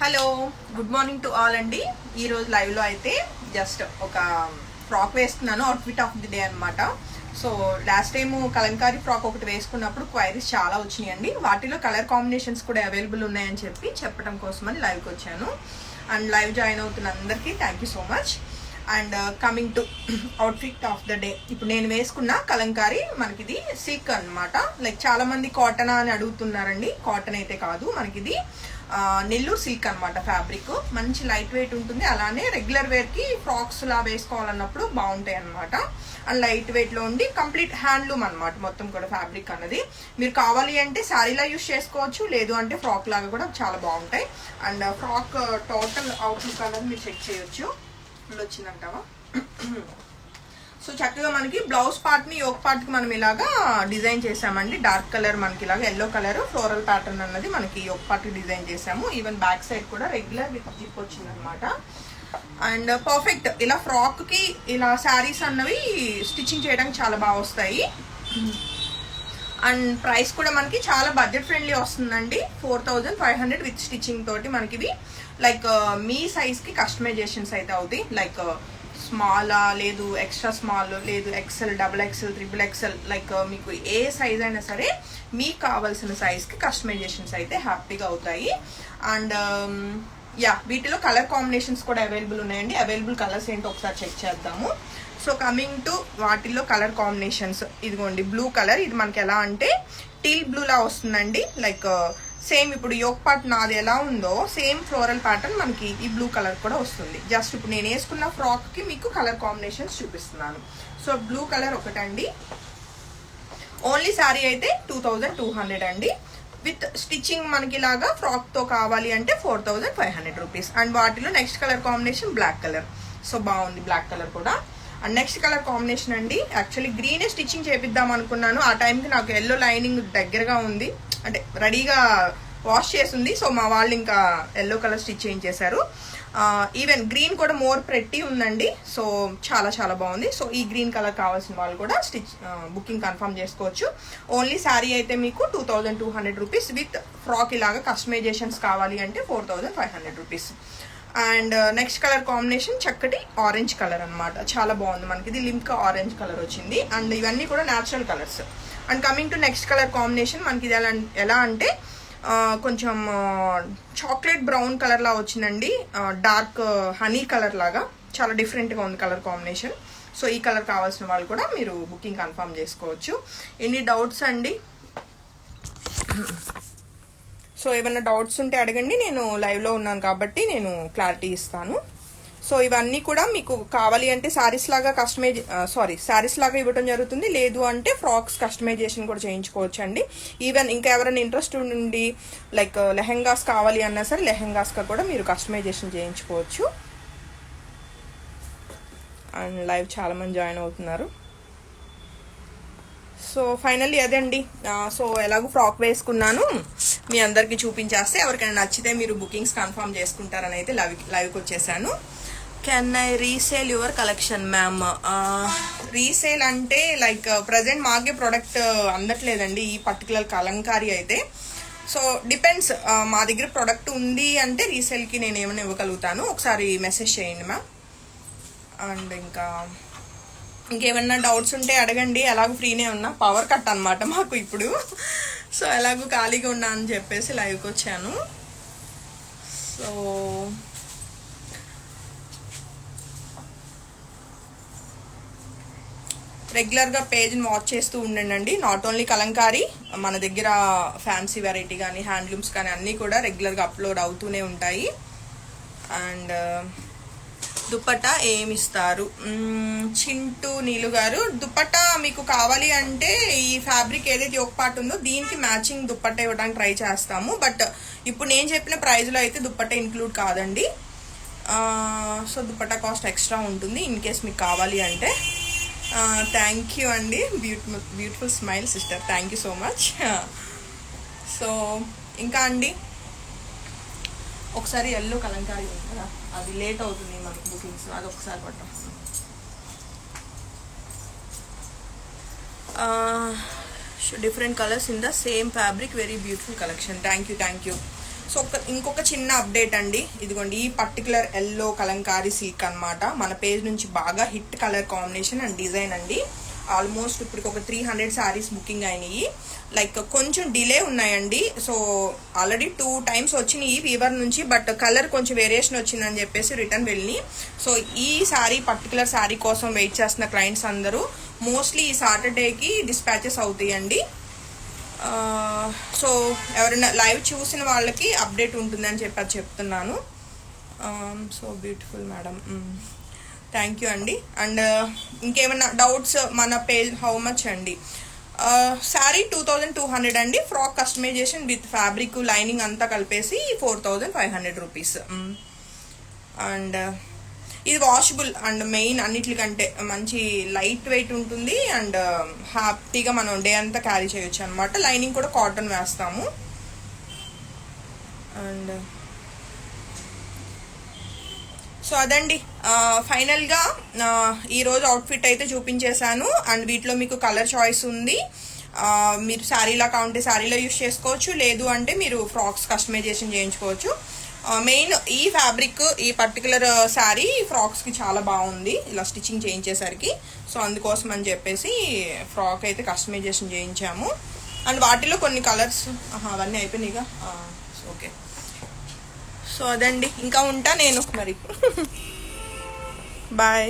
Hello, good morning to all అండి. ఈరోజు లైవ్లో అయితే జస్ట్ ఒక ఫ్రాక్ వేసుకున్నాను, అవుట్ఫిట్ ఆఫ్ ది డే అనమాట. So last time Kalamkari frock ఒకటి వేసుకున్నప్పుడు క్వైరీస్ చాలా వచ్చినాయండి. వాటిలో కలర్ కాంబినేషన్స్ కూడా అవైలబుల్ ఉన్నాయని చెప్పడం కోసమని లైవ్కి వచ్చాను. అండ్ లైవ్ జాయిన్ అవుతున్న అందరికీ thank you so much. And coming to outfit of the day, ఇప్పుడు నేను వేసుకున్న కలంకారీ మనకిది సిల్క్ అనమాట. లైక్ చాలా మంది కాటన్ అని అడుగుతున్నారండి. కాటన్ అయితే కాదు, మనకిది నెల్లూరు సిల్క్ అనమాట. ఫ్యాబ్రిక్ మంచి లైట్ వెయిట్ ఉంటుంది. అలానే రెగ్యులర్ వేర్కి ఫ్రాక్స్ లా వేసుకోవాలన్నప్పుడు బాగుంటాయి అనమాట. అండ్ లైట్ వెయిట్లో ఉండి కంప్లీట్ హ్యాండ్లూమ్ అనమాట. మొత్తం కూడా ఫ్యాబ్రిక్ అన్నది మీరు కావాలి అంటే శారీలా యూస్ చేసుకోవచ్చు, లేదు అంటే ఫ్రాక్ లాగా కూడా చాలా బాగుంటాయి. అండ్ ఫ్రాక్ టోటల్ అవుట్లుక్ అన్నది మీరు చెక్ చేయొచ్చు. ఇప్పుడు వచ్చిందంటావా? సో చక్కగా మనకి బ్లౌజ్ పార్ట్ ని యోక్ పార్ట్ కి మనం ఇలాగా డిజైన్ చేసామండి. డార్క్ కలర్ మనకి ఇలాగా ఎల్లో కలర్ ఫ్లోరల్ ప్యాటర్న్ అన్నది మనకి యోక్ పార్ట్ కి డిజైన్ చేసాము. ఈవెన్ బ్యాక్ సైడ్ కూడా రెగ్యులర్ విత్ జిప్ వచ్చింది అనమాట. అండ్ పర్ఫెక్ట్ ఇలా ఫ్రాక్ కి ఇలా శారీస్ అన్నవి స్టిచ్చింగ్ చేయడానికి చాలా బాగా వస్తాయి. అండ్ ప్రైస్ కూడా మనకి చాలా బడ్జెట్ ఫ్రెండ్లీ వస్తుందండి. 4500 విత్ స్టిచ్చింగ్ తోటి మనకి ఇవి లైక్ మీ సైజ్ కి కస్టమైజేషన్స్ అయితే అవుతాయి. లైక్ స్మాలా, లేదు ఎక్స్ట్రా స్మాల్, లేదు XL, double XL, triple XL, like మీకు ఏ సైజ్ అయినా సరే మీకు కావాల్సిన సైజ్కి కస్టమైజేషన్స్ అయితే హ్యాపీగా అవుతాయి. అండ్ వీటిలో కలర్ కాంబినేషన్స్ కూడా అవైలబుల్ ఉన్నాయండి. అవైలబుల్ కలర్స్ ఏంటో ఒకసారి చెక్ చేద్దాము. సో కమింగ్ టు వాటిల్లో కలర్ కాంబినేషన్స్, ఇదిగోండి బ్లూ కలర్. ఇది మనకి ఎలా అంటే టీల్ బ్లూ లా వస్తుందండి. లైక్ సేమ్ ఇప్పుడు యోక్ పార్ట్ నాది ఎలా ఉందో సేమ్ ఫ్లోరల్ ప్యాటర్న్ మనకి ఈ బ్లూ కలర్ కూడా వస్తుంది. జస్ట్ ఇప్పుడు నేను వేసుకున్న ఫ్రాక్ కి మీకు కలర్ కాంబినేషన్స్ చూపిస్తున్నాను. సో బ్లూ కలర్ ఒకటండి. ఓన్లీ శారీ అయితే 2200 అండి. విత్ స్టిచ్చింగ్ మనకి ఇలాగా ఫ్రాక్ తో కావాలి అంటే 4500 రూపీస్. అండ్ వాటిలో next colour combination black colour. So బాగుంది బ్లాక్ కలర్ కూడా. అండ్ నెక్స్ట్ కలర్ కాంబినేషన్ అండి, యాక్చువల్లీ గ్రీనే స్టిచ్చింగ్ చేపిద్దాం అనుకున్నాను. ఆ టైంకి నాకు ఎల్లో లైనింగ్ దగ్గరగా ఉంది, అంటే రెడీగా వాష్ చేసింది. సో మా వాళ్ళు ఇంకా ఎల్లో కలర్ స్టిచ్ చేయించేశారు. ఈవెన్ గ్రీన్ కూడా మోర్ ప్రెట్టి ఉందండి. సో చాలా చాలా బాగుంది. సో ఈ గ్రీన్ కలర్ కావాల్సిన వాళ్ళు కూడా బుకింగ్ కన్ఫర్మ్ చేసుకోవచ్చు. ఓన్లీ శారీ అయితే మీకు 2200 రూపీస్. విత్ ఫ్రాక్ ఇలాగా కస్టమైజేషన్స్ కావాలి అంటే 4500 rupees. And next colour combination చక్కటి ఆరెంజ్ కలర్ అనమాట. చాలా బాగుంది. మనకి ఇది లింక్ ఆరెంజ్ కలర్ వచ్చింది. అండ్ ఇవన్నీ కూడా natural colours. And coming to next colour combination మనకి ఇది ఎలా అంటే కొంచెం చాక్లెట్ బ్రౌన్ కలర్ లా వచ్చిందండి. డార్క్ హనీ కలర్ లాగా చాలా డిఫరెంట్గా ఉంది కలర్ కాంబినేషన్. సో ఈ కలర్ కావాల్సిన వాళ్ళు కూడా మీరు బుకింగ్ కన్ఫర్మ్ చేసుకోవచ్చు. ఎనీ డౌట్స్ అండి? సో ఏమైనా డౌట్స్ ఉంటే అడగండి, నేను లైవ్లో ఉన్నాను కాబట్టి నేను క్లారిటీ ఇస్తాను. సో ఇవన్నీ కూడా మీకు కావాలి అంటే శారీస్ లాగా ఇవ్వడం జరుగుతుంది. లేదు అంటే ఫ్రాక్స్ కస్టమైజేషన్ కూడా చేయించుకోవచ్చు అండి. ఈవెన్ ఇంకా ఎవరైనా ఇంట్రెస్ట్ ఉండి లైక్ లెహెంగాస్ కావాలి అన్నా సరే లెహెంగాస్గా కూడా మీరు కస్టమైజేషన్ చేయించుకోవచ్చు. అండ్ లైవ్ చాలా మంది జాయిన్ అవుతున్నారు. సో ఫైనల్లీ అదండి. సో ఎలాగో ఫ్రాక్ వేసుకున్నాను, మీ అందరికీ చూపించేస్తే ఎవరికైనా నచ్చితే మీరు బుకింగ్స్ కన్ఫర్మ్ చేసుకుంటారని అయితే లైవ్కి వచ్చేసాను. Can I resale your collection ma'am? Resale అంటే లైక్ ప్రజెంట్ మాకే ప్రొడక్ట్ అందట్లేదండి ఈ పర్టికులర్ కలంకారీ అయితే. సో డిపెండ్స్, మా దగ్గర ప్రొడక్ట్ ఉంది అంటే రీసేల్కి నేను ఏమైనా ఇవ్వగలుగుతాను. ఒకసారి మెసేజ్ చేయండి మ్యామ్. అండ్ ఇంకేమన్నా డౌట్స్ ఉంటే అడగండి. ఎలాగో ఫ్రీనే ఉన్నా, పవర్ కట్ అనమాట మాకు ఇప్పుడు. సో ఎలాగో ఖాళీగా ఉన్నా అని చెప్పేసి లైవ్కి వచ్చాను. సో రెగ్యులర్గా పేజ్ని వాచ్ చేస్తూ ఉండండి. నాట్ ఓన్లీ కలంకారీ, మన దగ్గర ఫ్యాన్సీ వెరైటీ కానీ హ్యాండ్లూమ్స్ కానీ అన్నీ కూడా రెగ్యులర్గా అప్లోడ్ అవుతూనే ఉంటాయి. అండ్ దుపట్టా ఏమిస్తారు? చింటూ నీలు గారు, దుపట్టా మీకు కావాలి అంటే ఈ ఫ్యాబ్రిక్ ఏదైతే యోక్ పార్ట్ ఉందో దీనికి మ్యాచింగ్ దుపట్టా ఇవ్వడానికి ట్రై చేస్తాము. బట్ ఇప్పుడు నేను చెప్పిన ప్రైస్లో అయితే దుపట్టా ఇంక్లూడ్ కాదండి. సో దుపట్టా కాస్ట్ ఎక్స్ట్రా ఉంటుంది ఇన్ కేస్ మీకు కావాలి అంటే. థ్యాంక్ యూ అండి. Beautiful smile sister, thank you so much. So ఇంకా అండి, ఒకసారి ఎల్లో కలంకారీ ఉంది కదా, అది లేట్ అవుతుంది మనకి బుకింగ్స్, అది ఒకసారి పట్టాం. Different colours in the same fabric, very beautiful collection. Thank you. So ఇంకొక చిన్న అప్డేట్ అండి, ఇదిగోండి ఈ పర్టికులర్ ఎల్లో కలంకారీ సిల్క్ అనమాట. మన పేజ్ నుంచి బాగా hit colour combination and design అండి. ఆల్మోస్ట్ ఇప్పుడు ఒక 300 శారీస్ బుకింగ్ అయినాయి. లైక్ కొంచెం డిలే ఉన్నాయండి. సో ఆల్రెడీ 2 times వచ్చినాయి వీవర్ నుంచి, బట్ కలర్ కొంచెం వేరియేషన్ వచ్చిందని చెప్పేసి రిటర్న్ వెళ్ళి. సో ఈ శారీ పర్టికులర్ శారీ కోసం వెయిట్ చేస్తున్న క్లయింట్స్ అందరూ మోస్ట్లీ ఈ సాటర్డేకి డిస్పాచెస్ అవుతాయండి. సో ఎవరైనా లైవ్ చూసిన వాళ్ళకి అప్డేట్ ఉంటుందని చెప్తున్నాను. So beautiful madam, thank you అండి. అండ్ ఇంకేమైనా డౌట్స్ మన పేజ్ హౌ మచ్ అండి? శారీ 2200 అండి. Frock customization with fabric lining అంతా కలిపేసి 4500 రూపీస్. అండ్ ఇది వాషబుల్ అండ్ మెయిన్ అన్నిటికంటే మంచి లైట్ వెయిట్ ఉంటుంది అండ్ హ్యాపీగా మనం డే అంతా క్యారీ చేయొచ్చు అనమాట. లైనింగ్ కూడా కాటన్ వేస్తాము. అండ్ సో అదండి ఫైనల్గా ఈరోజు అవుట్ఫిట్ అయితే చూపించేశాను. అండ్ వీటిలో మీకు కలర్ చాయిస్ ఉంది. మీరు శారీలా కావాలంటే శారీలో యూస్ చేసుకోవచ్చు, లేదు అంటే మీరు ఫ్రాక్స్ కస్టమైజేషన్ చేయించుకోవచ్చు. మెయిన్ ఈ ఫ్యాబ్రిక్ ఈ పర్టికులర్ శారీ ఫ్రాక్స్కి చాలా బాగుంది ఇలా స్టిచ్చింగ్ చేయించేసరికి. సో అందుకోసం అని చెప్పేసి ఫ్రాక్ అయితే కస్టమైజేషన్ చేయించాము. అండ్ వాటిలో కొన్ని కలర్స్ అవన్నీ అయిపోయినాయిగా. ఓకే, సో అదండి, ఇంకా ఉంటా నేను మరి. బాయ్.